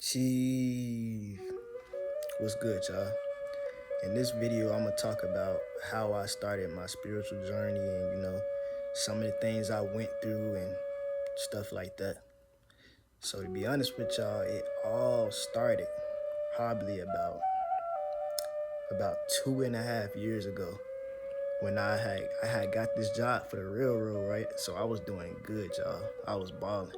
Chief, what's good, y'all? In this video, I'm gonna talk about how I started my spiritual journey and some of the things I went through and stuff like that. So to be honest with y'all, it all started probably about 2.5 years ago when I had got this job for the railroad, right? So I was doing good, y'all. I was balling.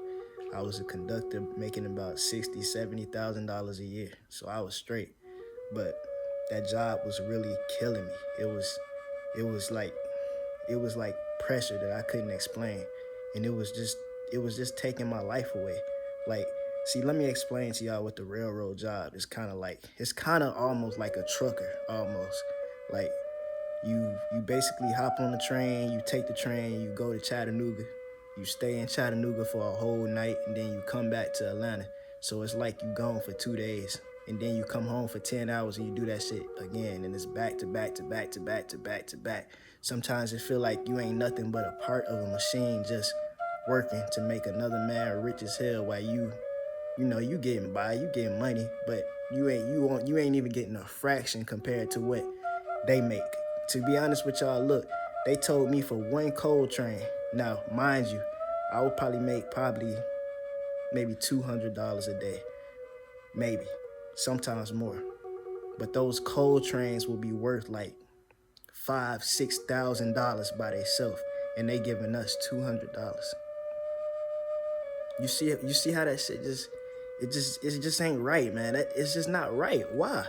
I was a conductor making about $60,000-$70,000 a year. So I was straight. But that job was really killing me. It was like it was like pressure that I couldn't explain. And it was just taking my life away. Like, see, let me explain to y'all what the railroad job is kind of like. It's kind of almost like a trucker, almost. Like you basically hop on the train, you take the train, you go to Chattanooga, you stay in Chattanooga for a whole night, and then you come back to Atlanta. So it's like you gone for 2 days, and then you come home for 10 hours and you do that shit again, and it's back to back to back to back to back to back. Sometimes it feel like you ain't nothing but a part of a machine just working to make another man rich as hell while you getting by, you getting money, but you ain't even getting a fraction compared to what they make. To be honest with y'all, look, they told me for one coal train. Now, mind you, I would probably make maybe $200 a day, maybe, sometimes more. But those coal trains will be worth like $5,000-$6,000 by themselves, and they giving us $200. You see how that shit it just ain't right, man. It's just not right. Why?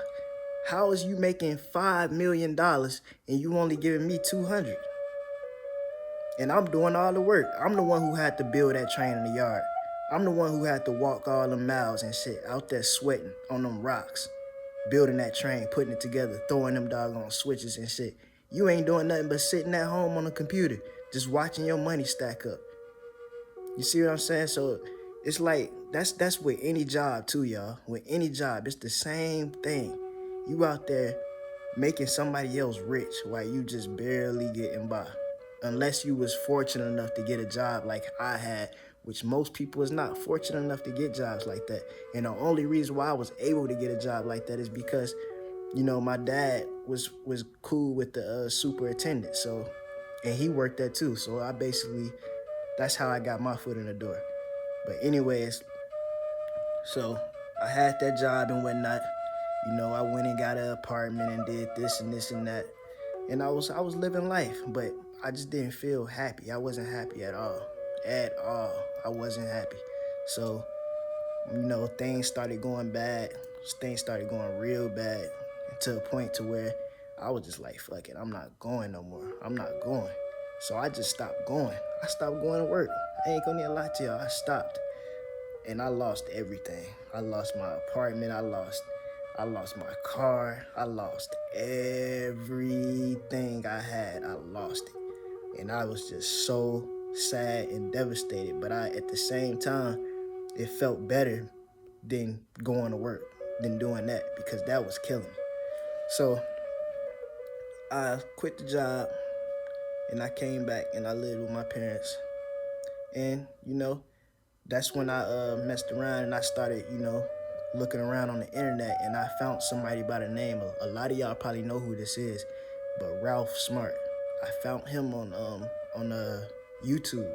How is you making $5 million and you only giving me 200? And I'm doing all the work. I'm the one who had to build that train in the yard. I'm the one who had to walk all the miles and shit out there sweating on them rocks, building that train, putting it together, throwing them doggone switches and shit. You ain't doing nothing but sitting at home on the computer, just watching your money stack up. You see what I'm saying? So it's like that's with any job too, y'all. With any job, it's the same thing. You out there making somebody else rich while you just barely getting by. Unless you was fortunate enough to get a job like I had, which most people is not fortunate enough to get jobs like that. And the only reason why I was able to get a job like that is because, my dad was cool with the superintendent. So, and he worked there too. So that's how I got my foot in the door. But anyways, so I had that job and whatnot. I went and got an apartment and did this and this and that. And I was living life, but I just didn't feel happy. I wasn't happy at all. At all. I wasn't happy. So, things started going bad. Things started going real bad to a point to where I was just like, fuck it, I'm not going no more. I'm not going. So I just stopped going. I stopped going to work. I ain't gonna lie to y'all. I stopped. And I lost everything. I lost my apartment. I lost my car. I lost everything I had. I lost it. And I was just so sad and devastated. But at the same time, it felt better than going to work, than doing that, because that was killing me. So I quit the job and I came back and I lived with my parents. And, that's when I messed around and I started, looking around on the internet, and I found somebody by the name of, a lot of y'all probably know who this is, but Ralph Smart. I found him on YouTube,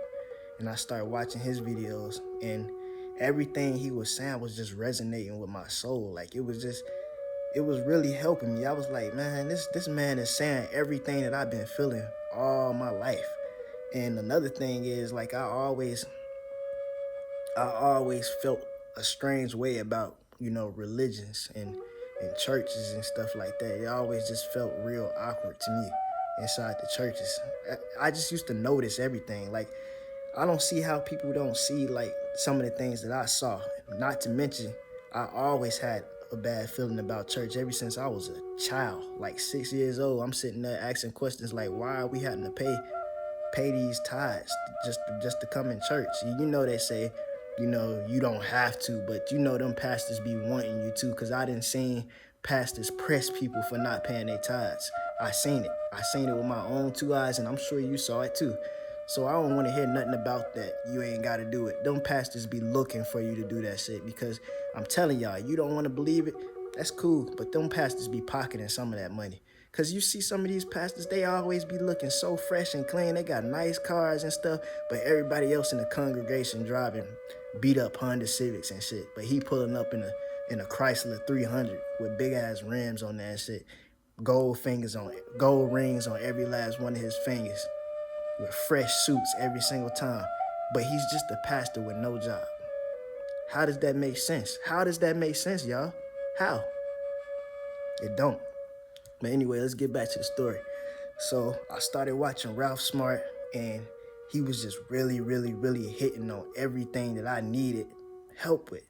and I started watching his videos, and everything he was saying was just resonating with my soul. Like, it was really helping me. I was like, man, this man is saying everything that I've been feeling all my life. And another thing is, like, I always felt a strange way about, religions and churches and stuff like that. It always just felt real awkward to me inside the churches. I just used to notice everything. Like, I don't see how people don't see, like, some of the things that I saw. Not to mention, I always had a bad feeling about church ever since I was a child. Like 6 years old, I'm sitting there asking questions like, why are we having to pay these tithes just to come in church? They say, you don't have to, but them pastors be wanting you to, because I didn't see pastors press people for not paying their tithes. I seen it with my own two eyes, and I'm sure you saw it too. So I don't want to hear nothing about that. You ain't got to do it. Them pastors be looking for you to do that shit, because I'm telling y'all, you don't want to believe it, that's cool, but them pastors be pocketing some of that money. Because you see some of these pastors, they always be looking so fresh and clean. They got nice cars and stuff, but everybody else in the congregation driving beat up Honda Civics and shit. But he pulling up in a Chrysler 300 with big ass rims on that shit. Gold rings on every last one of his fingers, with fresh suits every single time. But he's just a pastor with no job. How does that make sense? How does that make sense, y'all? How? It don't. But anyway, let's get back to the story. So I started watching Ralph Smart, and he was just really, really, really hitting on everything that I needed help with.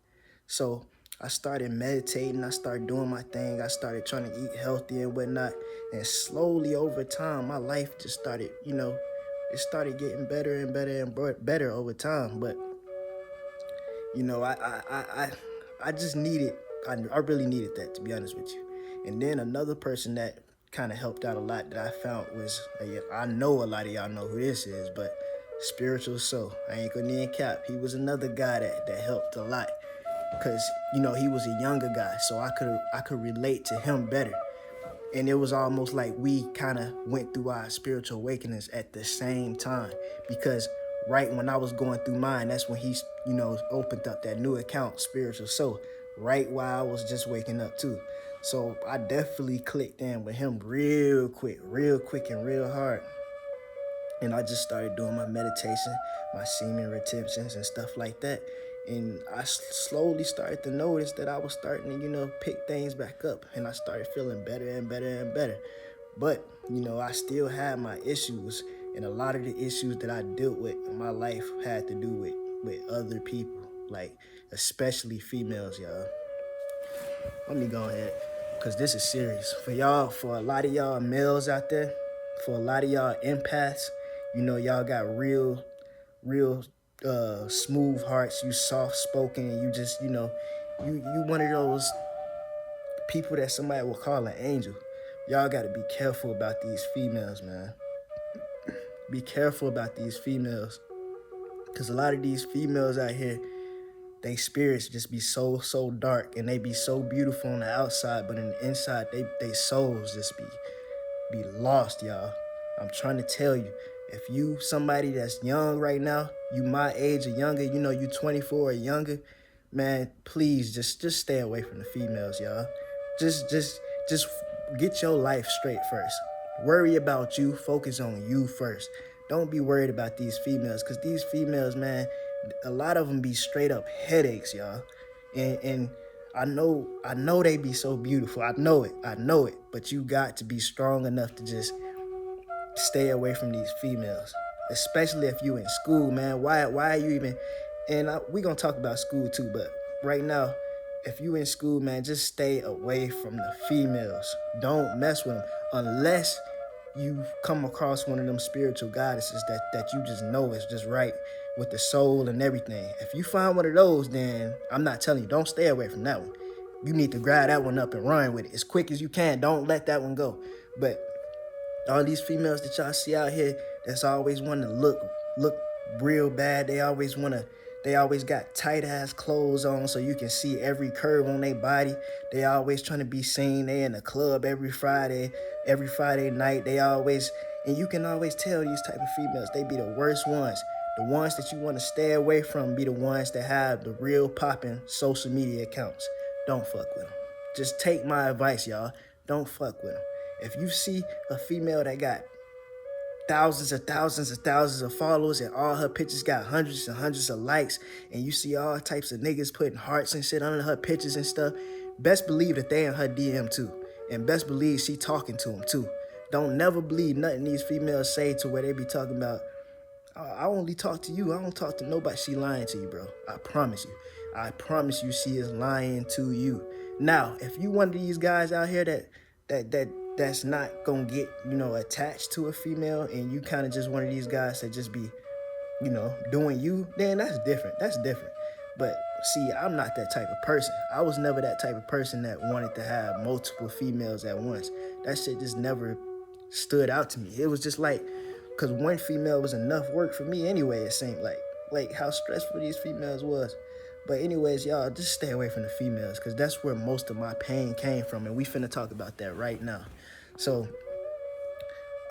So I started meditating. I started doing my thing. I started trying to eat healthy and whatnot. And slowly over time, my life just started, it started getting better and better and better over time. But, I just needed, I really needed that, to be honest with you. And then another person that kind of helped out a lot that I found was, I know a lot of y'all know who this is, but Spiritual Soul. I ain't gonna need cap. He was another guy that helped a lot, because, he was a younger guy, so I could relate to him better. And it was almost like we kind of went through our spiritual awakenings at the same time, because right when I was going through mine, that's when he, opened up that new account, Spiritual Soul, right while I was just waking up too. So I definitely clicked in with him real quick and real hard. And I just started doing my meditation, my semen retentions and stuff like that. And I slowly started to notice that I was starting to, pick things back up. And I started feeling better and better and better. But, I still had my issues. And a lot of the issues that I dealt with in my life had to do with other people. Like, especially females, y'all. Let me go ahead, because this is serious. For a lot of y'all males out there, for a lot of y'all empaths, y'all got real smooth hearts. You soft-spoken, and you just, you one of those people that somebody will call an angel. Y'all got to be careful about these females, man. Be careful about these females, because a lot of these females out here, they spirits just be so dark, and they be so beautiful on the outside, but in the inside, they souls just be lost, y'all. I'm trying to tell you, if you somebody that's young right now, you my age or younger, you 24 or younger, man, please just stay away from the females, y'all. Just get your life straight first. Worry about you. Focus on you first. Don't be worried about these females, because these females, man, a lot of them be straight up headaches, y'all. And I know they be so beautiful. I know it. But you got to be strong enough to just stay away from these females, especially if you in school, man. Why are you even? And we gonna talk about school too, but right now, if you in school, man, just stay away from the females. Don't mess with them unless you come across one of them spiritual goddesses that you just know is just right with the soul and everything. If you find one of those, then I'm not telling you, don't stay away from that one. You need to grab that one up and run with it as quick as you can. Don't let that one go. But all these females that y'all see out here that's always wanting to look real bad, they always got tight ass clothes on so you can see every curve on their body. They always trying to be seen. They in the club every Friday night. And you can always tell these type of females, they be the worst ones. The ones that you want to stay away from be the ones that have the real popping social media accounts. Don't fuck with them. Just take my advice, y'all. Don't fuck with them. If you see a female that got thousands of followers, and all her pictures got hundreds and hundreds of likes, and you see all types of niggas putting hearts and shit under her pictures and stuff, best believe that they in her DM too. And best believe she talking to them too. Don't never believe nothing these females say to where they be talking about, I only talk to you. I don't talk to nobody. She lying to you, bro. I promise you. I promise you she is lying to you. Now, if you one of these guys out here that's not gonna get, attached to a female, and you kind of just one of these guys that just be, doing you, then that's different. But see, I'm not that type of person. I was never that type of person that wanted to have multiple females at once. That shit just never stood out to me. It was just like Because one female was enough work for me anyway, it seemed like how stressful these females was. But anyways, y'all, just stay away from the females, because that's where most of my pain came from, and we finna talk about that right now. So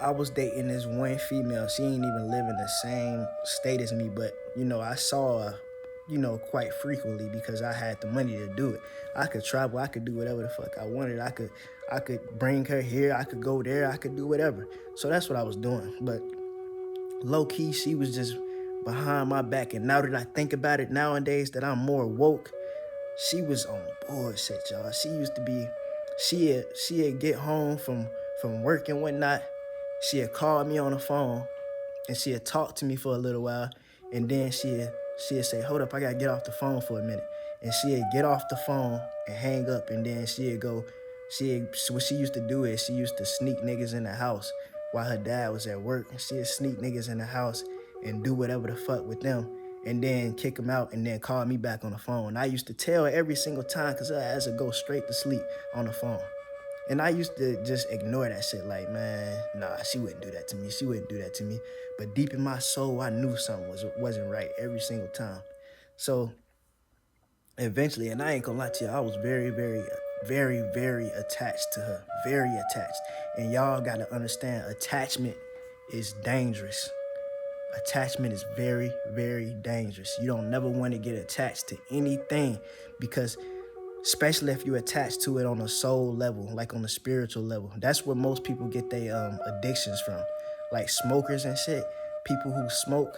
I was dating this one female. She ain't even live in the same state as me, but I saw her, quite frequently because I had the money to do it. I could travel, I could do whatever the fuck I wanted. I could bring her here, I could go there, I could do whatever. So that's what I was doing. But low key, she was just behind my back. And now that I think about it nowadays, that I'm more woke, she was on bullshit, y'all. She used to be, she'd get home from work and whatnot. She'd call me on the phone and she'd talk to me for a little while. And then she'd say, hold up, I gotta get off the phone for a minute. And she'd get off the phone and hang up. And then what she used to do is she used to sneak niggas in the house while her dad was at work. And she'd sneak niggas in the house and do whatever the fuck with them, and then kick them out and then call me back on the phone. And I used to tell her every single time, because her ass would go straight to sleep on the phone. And I used to just ignore that shit like, man, nah, she wouldn't do that to me. She wouldn't do that to me. But deep in my soul, I knew something wasn't right every single time. So eventually, and I ain't gonna lie to you, I was very, very, very, very attached to her. Very attached. And y'all gotta understand, attachment is dangerous. Attachment is very, very dangerous. You don't never want to get attached to anything, because especially if you attach to it on a soul level, like on a spiritual level. That's where most people get their addictions from. Like smokers and shit, people who smoke,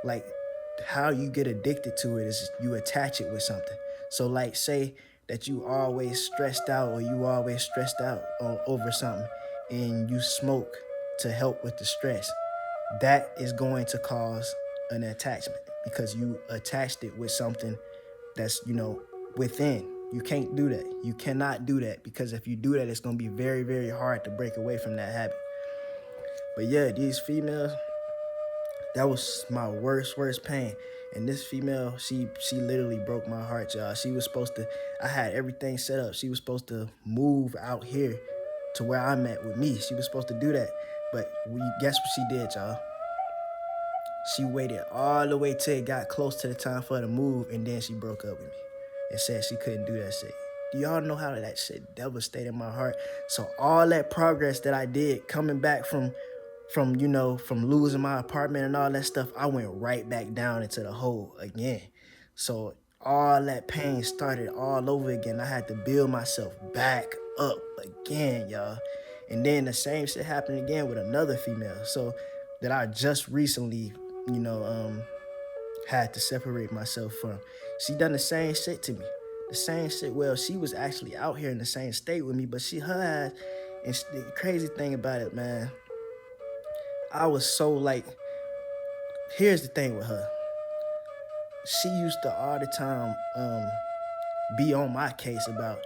like how you get addicted to it is you attach it with something. So like say that you always stressed out over something and you smoke to help with the stress. That is going to cause an attachment because you attached it with something that's, within. You can't do that. You cannot do that, because if you do that, it's going to be very, very hard to break away from that habit. But yeah, these females, that was my worst pain. And this female, she literally broke my heart, y'all. She was supposed to, I had everything set up. She was supposed to move out here to where I'm at with me. She was supposed to do that. But guess what she did, y'all? She waited all the way till it got close to the time for her to move, and then she broke up with me and said she couldn't do that shit. Do y'all know how that shit devastated my heart? So all that progress that I did coming back from losing my apartment and all that stuff, I went right back down into the hole again. So all that pain started all over again. I had to build myself back up again, y'all. And then the same shit happened again with another female. So that I just recently, had to separate myself from. She done the same shit to me. The same shit. Well, she was actually out here in the same state with me, but her ass, and the crazy thing about it, man, I was so like, here's the thing with her. She used to all the time be on my case about,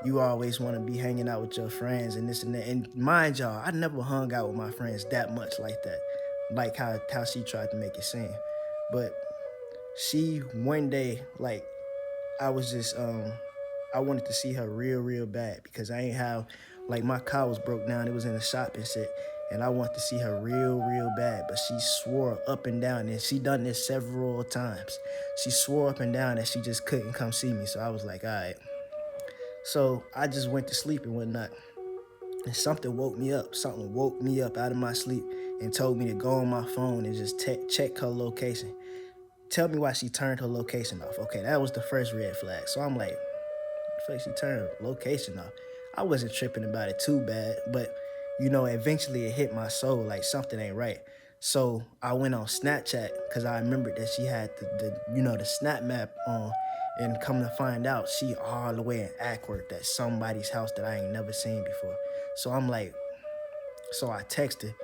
you always want to be hanging out with your friends and this and that. And mind y'all, I never hung out with my friends that much like that, like how she tried to make it seem. But she, one day, like, I was just, I wanted to see her real bad, because I ain't have, like, my car was broke down. It was in the shop and shit. And I wanted to see her real bad. But she swore up and down, and she done this several times. She swore up and down that she just couldn't come see me. So I was like, all right. So I just went to sleep and whatnot. And something woke me up. Something woke me up out of my sleep and told me to go on my phone and just check her location. Tell me why she turned her location off. Okay, that was the first red flag. So I'm like, the fuck she turned her location off? I wasn't tripping about it too bad, but eventually it hit my soul like something ain't right. So I went on Snapchat because I remembered that she had the Snap Map on, and come to find out she all the way in Acworth at somebody's house that I ain't never seen before. So I'm like, so I texted,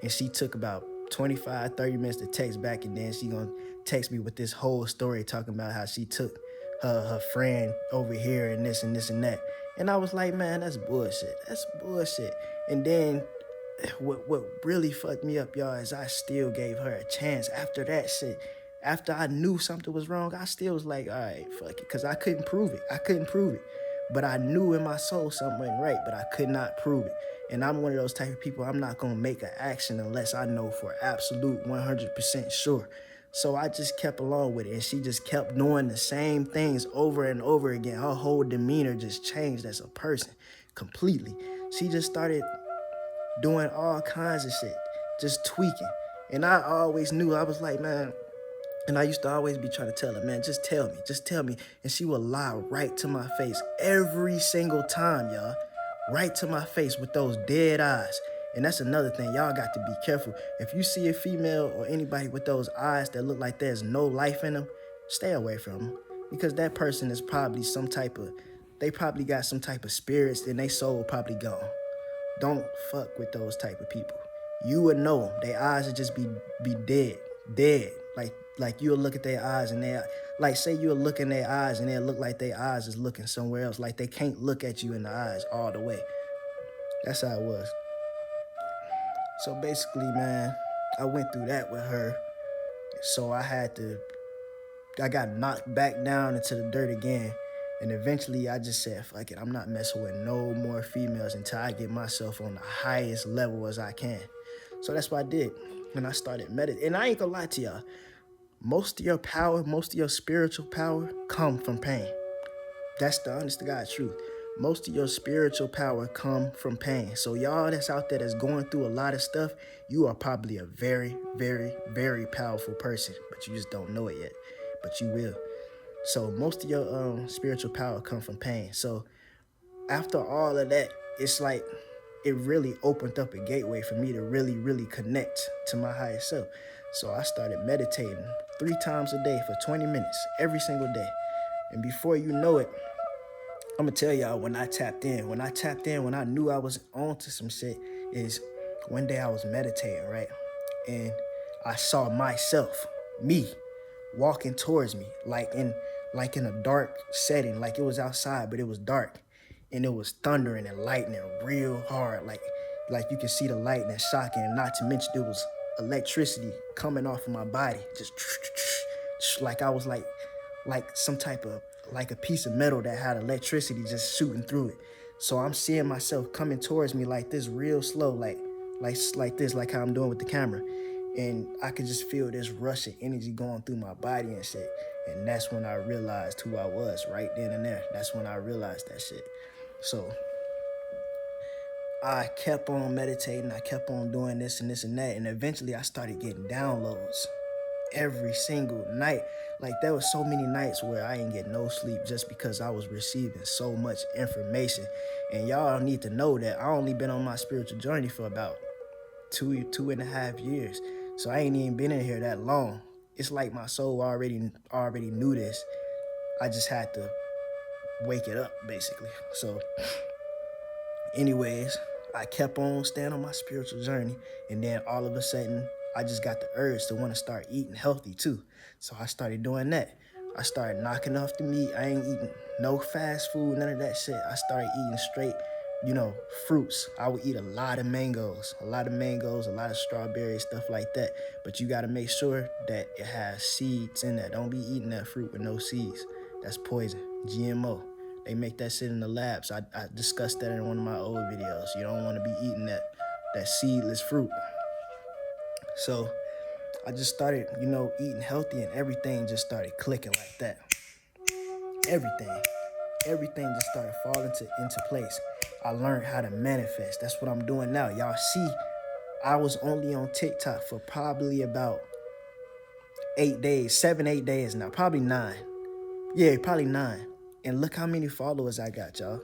and she took about 25, 30 minutes to text back, and then she gonna text me with this whole story talking about how she took her friend over here and this and this and that. And I was like, man, that's bullshit. That's bullshit. And then what really fucked me up, y'all, is I still gave her a chance after that shit. After I knew something was wrong, I still was like, all right, fuck it, because I couldn't prove it. But I knew in my soul something wasn't right, but I could not prove it. And I'm one of those type of people, I'm not going to make an action unless I know for absolute 100% sure. So I just kept along with it, and she just kept doing the same things over and over again. Her whole demeanor just changed as a person completely. She just started doing all kinds of shit, just tweaking. And I always knew, I was like, man, and I used to always be trying to tell her, man, just tell me. And she would lie right to my face every single time, y'all. Right to my face with those dead eyes. And that's another thing, y'all got to be careful. If you see a female or anybody with those eyes that look like there's no life in them, stay away from them. Because that person is probably they probably got some type of spirits and their soul probably gone. Don't fuck with those type of people. You would know their eyes would just be dead. Like you'll look at their eyes and say you'll look in their eyes and they'll look like their eyes is looking somewhere else. Like they can't look at you in the eyes all the way. That's how it was. So basically, man, I went through that with her. So I got knocked back down into the dirt again. And eventually I just said, fuck it, I'm not messing with no more females until I get myself on the highest level as I can. So that's what I did. And I started meditating. And I ain't gonna lie to y'all. Most of your power, most of your spiritual power come from pain. That's the honest to God truth. Most of your spiritual power come from pain. So y'all that's out there that's going through a lot of stuff, you are probably a very, very, very powerful person, but you just don't know it yet, but you will. So most of your spiritual power come from pain. So after all of that, it's like it really opened up a gateway for me to really, really connect to my higher self. So I started meditating 3 times a day for 20 minutes, every single day. And before you know it, I'm gonna tell y'all when I tapped in, when I knew I was onto some shit, is one day I was meditating, right? And I saw myself, me, walking towards me, like in a dark setting, like it was outside, but it was dark. And it was thundering and lightning real hard, like you can see the lightning shocking, and not to mention there was electricity coming off of my body, just like I was like some type of, like a piece of metal that had electricity just shooting through it. So I'm seeing myself coming towards me like this real slow, like this, like how I'm doing with the camera. And I could just feel this rush of energy going through my body and shit. And that's when I realized who I was right then and there. That's when I realized that shit. So I kept on meditating. I kept on doing this and this and that. And eventually I started getting downloads every single night. Like there were so many nights where I didn't get no sleep just because I was receiving so much information. And y'all need to know that I only been on my spiritual journey for about 2.5 years. So I ain't even been in here that long. It's like my soul already knew this. I just had to wake it up, basically. So anyways, I kept on staying on my spiritual journey. And then all of a sudden, I just got the urge to want to start eating healthy too. So I started doing that. I started knocking off the meat. I ain't eating no fast food, none of that shit. I started eating straight, fruits. I would eat a lot of mangoes, a lot of strawberries, stuff like that. But you got to make sure that it has seeds in there. Don't be eating that fruit with no seeds. That's poison, GMO. They make that shit in the labs. I discussed that in one of my old videos. You don't want to be eating that seedless fruit. So I just started, eating healthy, and everything just started clicking like that. Everything just started falling into place. I learned how to manifest. That's what I'm doing now. Y'all see, I was only on TikTok for probably about 8 days, 7-8 days now, probably 9. Yeah, probably 9. And look how many followers I got, y'all.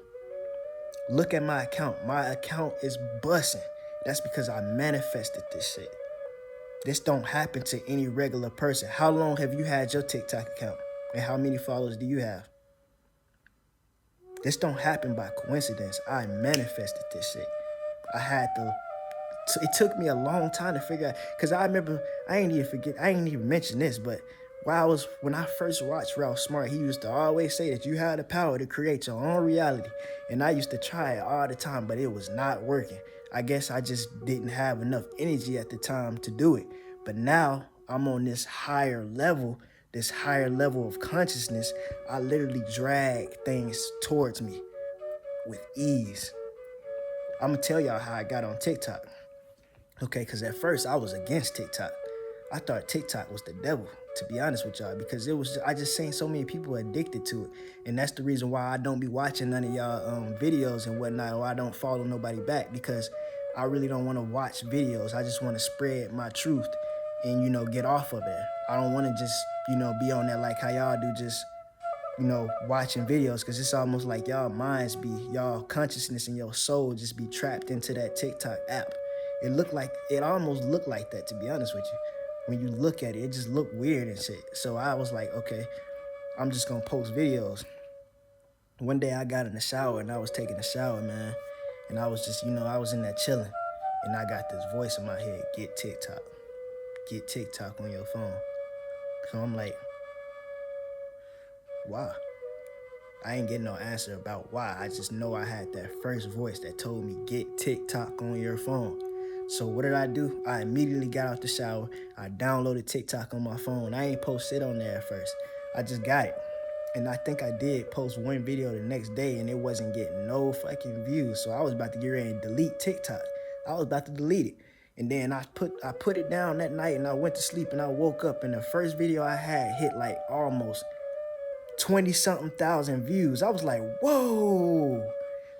Look at my account. My account is busting. That's because I manifested this shit. This don't happen to any regular person. How long have you had your TikTok account? And how many followers do you have? This don't happen by coincidence. I manifested this shit. It took me a long time to figure out, because I remember, I ain't even mention this, but when I first watched Ralph Smart, he used to always say that you had the power to create your own reality. And I used to try it all the time, but it was not working. I guess I just didn't have enough energy at the time to do it. But now I'm on this higher level of consciousness. I literally drag things towards me. with ease. I'm gonna tell y'all how I got on TikTok. Okay, because at first I was against TikTok. I thought TikTok was the devil, to be honest with y'all, because I just seen so many people addicted to it. And that's the reason why I don't be watching none of y'all videos and whatnot, or I don't follow nobody back, because I really don't want to watch videos. I just want to spread my truth and, get off of there. I don't want to just, be on there like how y'all do, just, watching videos, because it's almost like y'all minds y'all consciousness and your soul just be trapped into that TikTok app. It almost looked like that, to be honest with you. When you look at it, it just looked weird and shit. So I was like, okay, I'm just gonna post videos. One day I got in the shower and I was taking a shower, man. And I was just, I was in there chilling. And I got this voice in my head, get TikTok. Get TikTok on your phone. So I'm like, why? I ain't getting no answer about why. I just know I had that first voice that told me, get TikTok on your phone. So what did I do? I immediately got out the shower. I downloaded TikTok on my phone. I ain't post it on there at first. I just got it. And I think I did post one video the next day and it wasn't getting no fucking views. So I was about to get ready and delete TikTok. I was about to delete it. And then I put it down that night and I went to sleep and I woke up and the first video I had hit like almost 20-something thousand views. I was like, whoa.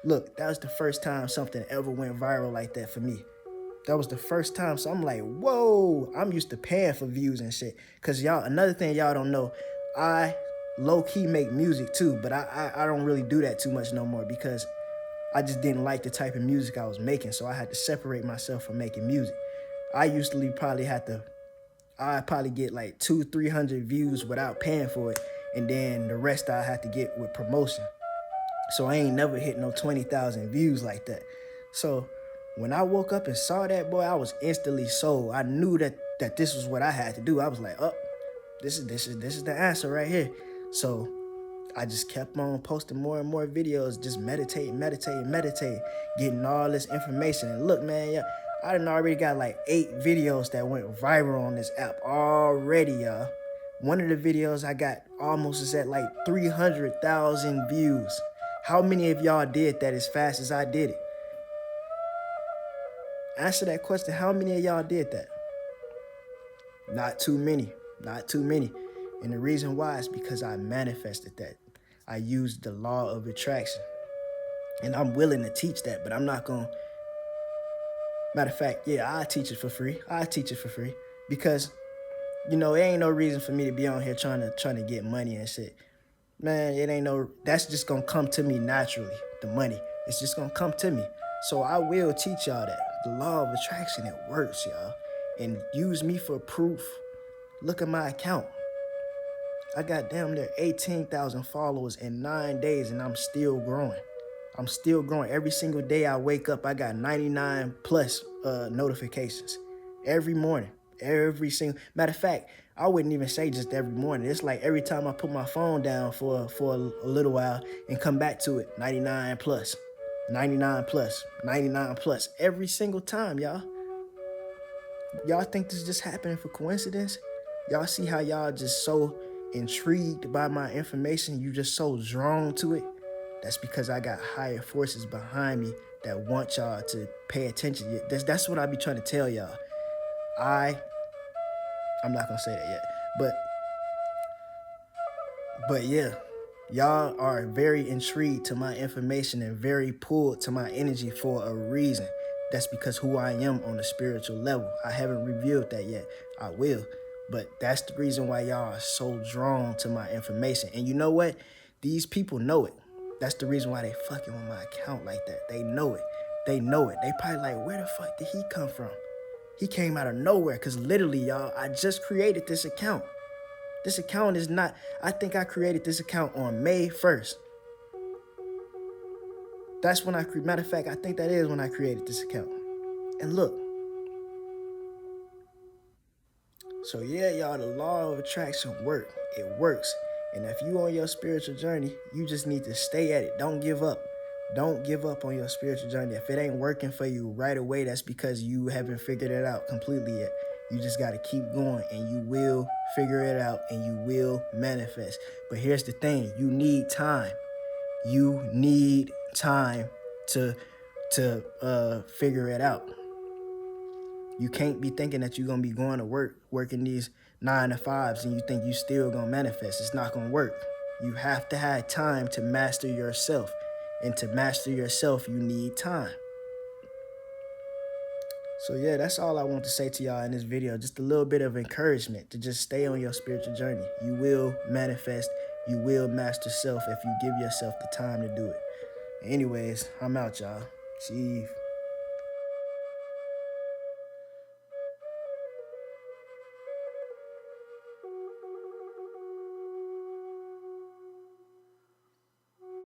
Look, that was the first time something ever went viral like that for me. That was the first time. So I'm like, whoa, I'm used to paying for views and shit. Cause y'all, another thing y'all don't know, I low-key make music too, but I don't really do that too much no more because I just didn't like the type of music I was making. So I had to separate myself from making music. I usually I'd probably get like 200-300 views without paying for it. And then the rest I had to get with promotion. So I ain't never hit no 20,000 views like that. So when I woke up and saw that, boy, I was instantly sold. I knew that this was what I had to do. I was like, oh, this is the answer right here. So I just kept on posting more and more videos, just meditating, getting all this information. And look, man, yeah, I done already got like 8 videos that went viral on this app already, y'all. One of the videos I got almost is at like 300,000 views. How many of y'all did that as fast as I did it? Answer that question. How many of y'all did that? Not too many. And the reason why is because I manifested that. I used the law of attraction. And I'm willing to teach that, but I'm not going to. Matter of fact, yeah, I teach it for free. Because, there ain't no reason for me to be on here trying to get money and shit. Man, that's just going to come to me naturally. The money, it's just going to come to me. So I will teach y'all that. The law of attraction, it works, y'all. And use me for proof. Look at my account. I got damn near 18,000 followers in 9 days and I'm still growing. Every single day I wake up, I got 99 plus notifications. Every morning. Matter of fact, I wouldn't even say just every morning. It's like every time I put my phone down for a little while and come back to it, 99 plus. 99 plus every single time, y'all. Y'all think this is just happening for coincidence? Y'all see how y'all just so intrigued by my information? You just so drawn to it? That's because I got higher forces behind me that want y'all to pay attention. That's what I be trying to tell y'all. I'm not gonna say that yet, but yeah. Y'all are very intrigued to my information and very pulled to my energy for a reason. That's because who I am on a spiritual level. I haven't revealed that yet. I will. But that's the reason why y'all are so drawn to my information. And you know what? These people know it. That's the reason why they fucking with my account like that. They know it. They probably like, where the fuck did he come from? He came out of nowhere. Because literally, y'all, I just created this account. This account is not, I think I created this account on May 1st. That's when matter of fact, I think that is when I created this account. And look. So yeah, y'all, the law of attraction works. It works. And if you on your spiritual journey, you just need to stay at it. Don't give up. Don't give up on your spiritual journey. If it ain't working for you right away, that's because you haven't figured it out completely yet. You just got to keep going and you will figure it out and you will manifest. But here's the thing. You need time. You need time to figure it out. You can't be thinking that you're gonna be going to work, working these 9 to 5s, and you think you still gonna manifest. It's not gonna work. You have to have time to master yourself. And to master yourself, you need time. So yeah, that's all I want to say to y'all in this video. Just a little bit of encouragement to just stay on your spiritual journey. You will manifest. You will master self if you give yourself the time to do it. Anyways, I'm out, y'all. Chief.